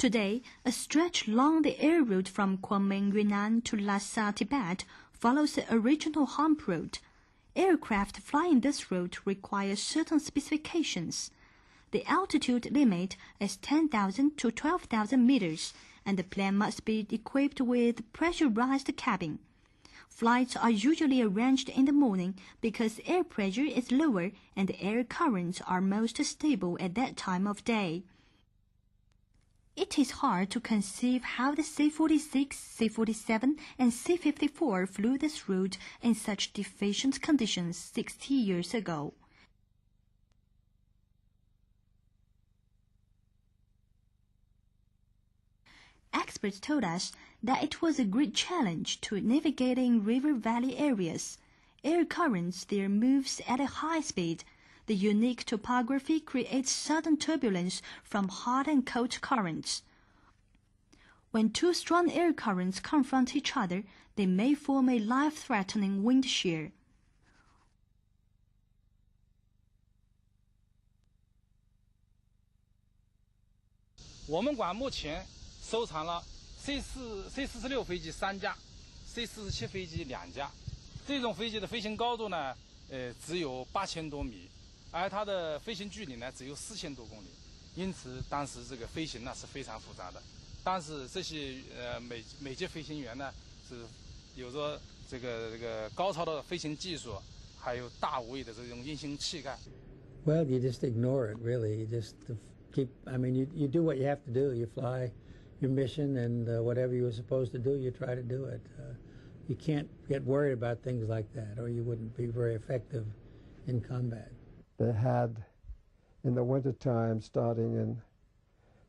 Today, a stretch along the air route from Kunming, Yunnan to Lhasa, Tibet follows the original hump route. Aircraft flying this route require certain specifications. The altitude limit is 10,000 to 12,000 meters, and the plane must be equipped with pressurized cabin. Flights are usually arranged in the morning because air pressure is lower and the air currents are most stable at that time of day. It is hard to conceive how the C-46, C-47, and C-54 flew this route in such deficient conditions 60 years ago. Experts told us that it was a great challenge to navigate in river valley areas. Air currents there moves at a high speed. The unique topography creates sudden turbulence from hot and cold currents. When two strong air currents confront each other, they may form a life-threatening wind shear. We 收藏了 C46 飞机3架 ，C47 飞机2架。这种飞机的飞行高度呢，只有8000多米，而它的飞行距离呢只有4000多公里。因此，当时这个飞行呢是非常复杂的。但是这些每届飞行员呢是有着这个高超的飞行技术，还有大无畏的这种英雄气概。Well, you just ignore it, really. You just keep. I mean, you do what you have to do. You fly your mission, and whatever you were supposed to do, you try to do it. You can't get worried about things like that, or you wouldn't be very effective in combat. They had, in the wintertime, starting in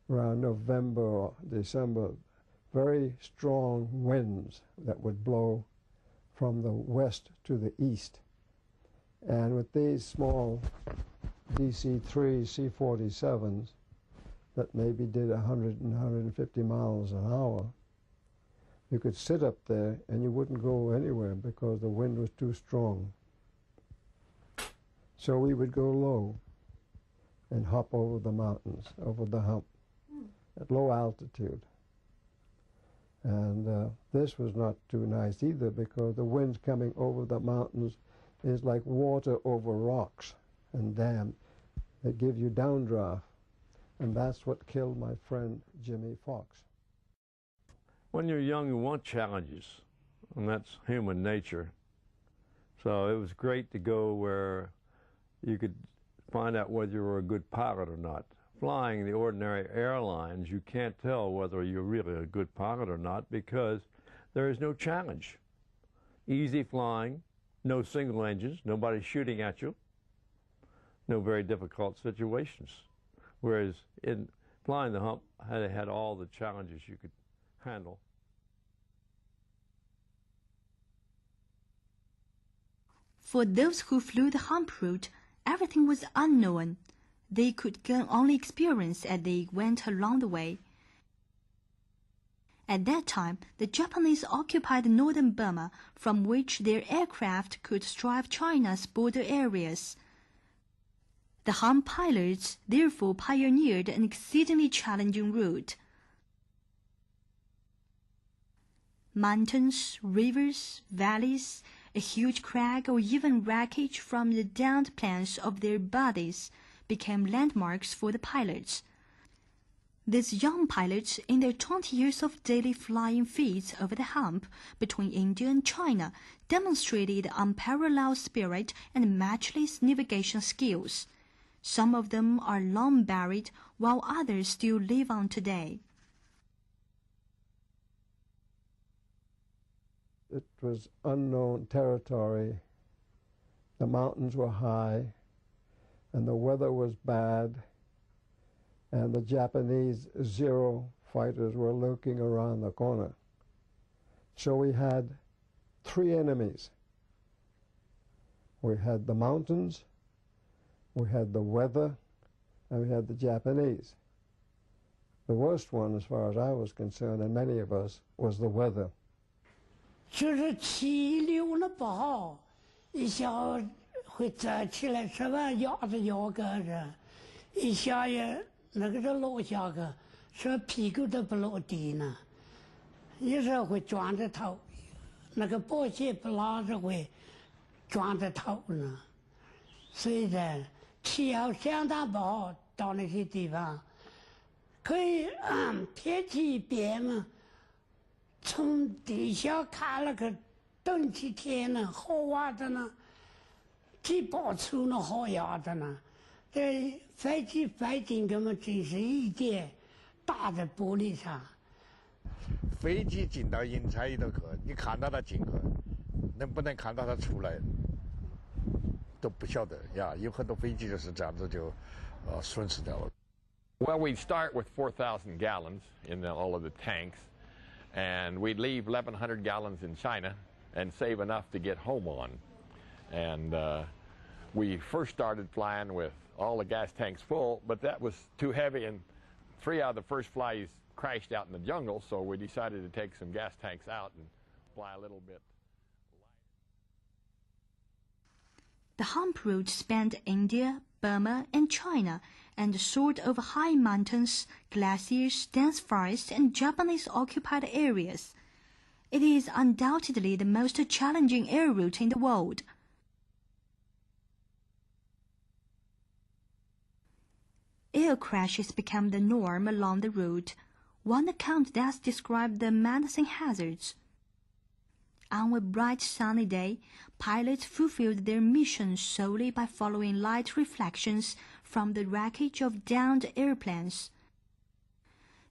around November or December, very strong winds that would blow from the west to the east. And with these small DC-3 C-47s that maybe did 100 and 150 miles an hour, you could sit up there and you wouldn't go anywhere because the wind was too strong. So we would go low and hop over the mountains, over the hump, at low altitude. And this was not too nice either because the winds coming over the mountains is like water over rocks and dam. They give you downdraft. And that's what killed my friend Jimmy Fox. When you're young, you want challenges, and that's human nature. So it was great to go where you could find out whether you were a good pilot or not. Flying the ordinary airlines, you can't tell whether you're really a good pilot or not because there is no challenge. Easy flying, no single engines, nobody shooting at you, no very difficult situations. Whereas in flying the hump, had all the challenges you could handle. For those who flew the hump route, everything was unknown. They could gain only experience as they went along the way. At that time, the Japanese occupied northern Burma, from which their aircraft could strike China's border areas. The hump pilots therefore pioneered an exceedingly challenging route. Mountains, rivers, valleys, a huge crag, or even wreckage from the downed planes of their bodies became landmarks for the pilots. These young pilots, in their 20 years of daily flying feats over the hump between India and China, demonstrated unparalleled spirit and matchless navigation skills. Some of them are long buried, while others still live on today. It was unknown territory. The mountains were high, and the weather was bad, and the Japanese Zero fighters were lurking around the corner. So we had three enemies. We had the mountains, we had the weather, and we had the Japanese. The worst one, as far as I was concerned, and many of us, was the weather. 就是气流了不好，一下会站起来吃饭，压着腰杆着，一下也那个是落下去，说屁股都不落地呢，有时候会撞着头，那个波鞋不拉着会撞着头呢。所以呢，气候相当不好，到那些地方，可以天气一变嘛，从地下看那个等几天呢，好玩的呢，几把出了好样的呢。这飞机飞进去嘛，真是一点打在玻璃上。飞机进到银川里头去，你看到它进去，能不能看到它出来，都不晓得呀。有很多飞机就是这样子就损失掉了。Well, we'd start with 4,000 gallons in all of the tanks, and we'd leave 1,100 gallons in China and save enough to get home on. And we first started flying with all the gas tanks full, but that was too heavy, and 3 out of the first flights crashed out in the jungle, so we decided to take some gas tanks out and fly a little bit. The hump route spanned India, Burma, and China, and soared over high mountains, glaciers, dense forests, and Japanese-occupied areas. It is undoubtedly the most challenging air route in the world. Air crashes became the norm along the route. One account thus described the menacing hazards. On a bright sunny day, pilots fulfilled their mission solely by following light reflections from the wreckage of downed airplanes.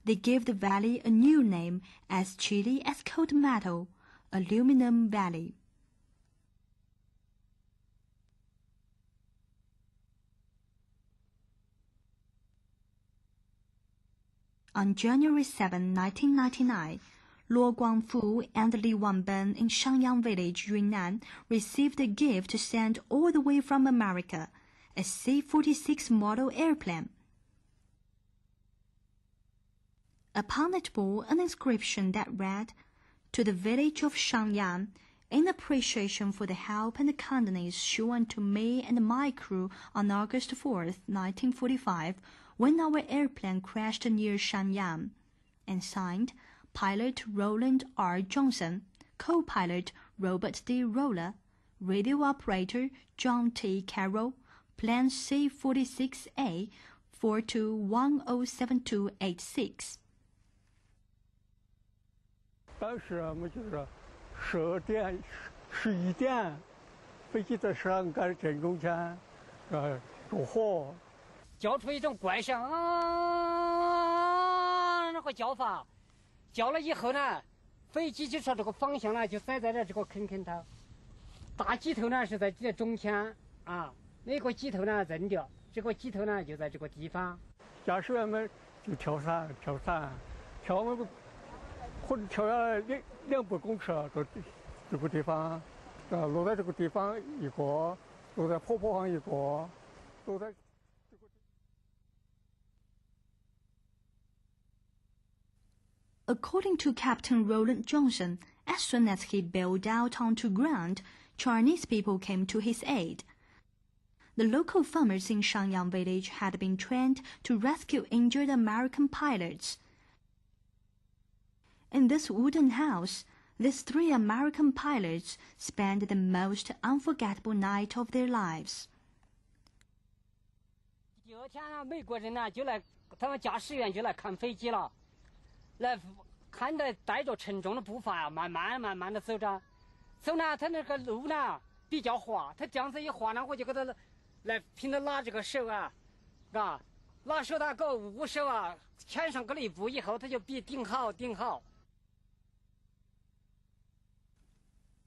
They gave the valley a new name, as chilly as cold metal, Aluminum Valley. On January 7, 1999, Luo Guangfu and Li Wanben in Shangyang Village, Yunnan, received a gift sent all the way from America, a C-46 model airplane. Upon it bore an inscription that read, "To the village of Shangyang, in appreciation for the help and kindness shown to me and my crew on August 4, 1945, when our airplane crashed near Shenyang," and signed, Pilot Roland R. Johnson, co-pilot Robert D. Roller, radio operator John T. Carroll, Plan C-46A 42107286. 当时我们就是10点、11点，飞机在上干震中间，着火，叫出一种怪声啊，那个叫法，叫了以后呢，飞机就说这个方向呢就塞在了这个坑坑头，大机头呢是在这中间啊，那个机头呢扔掉，这个机头呢就在这个地方。驾驶员们就跳伞，跳我们。或者跳下来200公尺到这个地方，落在这个地方一个，落在坡上一个，落在这个。According to Captain Roland Johnson, as soon as he bailed out onto ground, Chinese people came to his aid. The local farmers in Shangyang village had been trained to rescue injured American pilots. In this wooden house, these 3 American pilots spent the most unforgettable night of their lives. 第二天呢，美国人呢就来，他们驾驶员就来看飞机了，来看着带着沉重的步伐呀，慢慢的走着，走呢，他那个路呢比较滑，他这样子一滑呢，我就给他来凭着拉这个手啊，拉手他搞捂手啊，前上搁了一步以后，他就比顶好。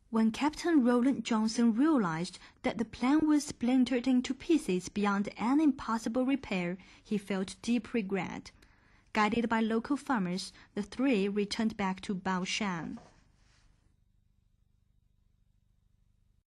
When Captain Roland Johnson realized that the plane was splintered into pieces beyond any possible repair, he felt deep regret. Guided by local farmers, the 3 returned back to Baoshan.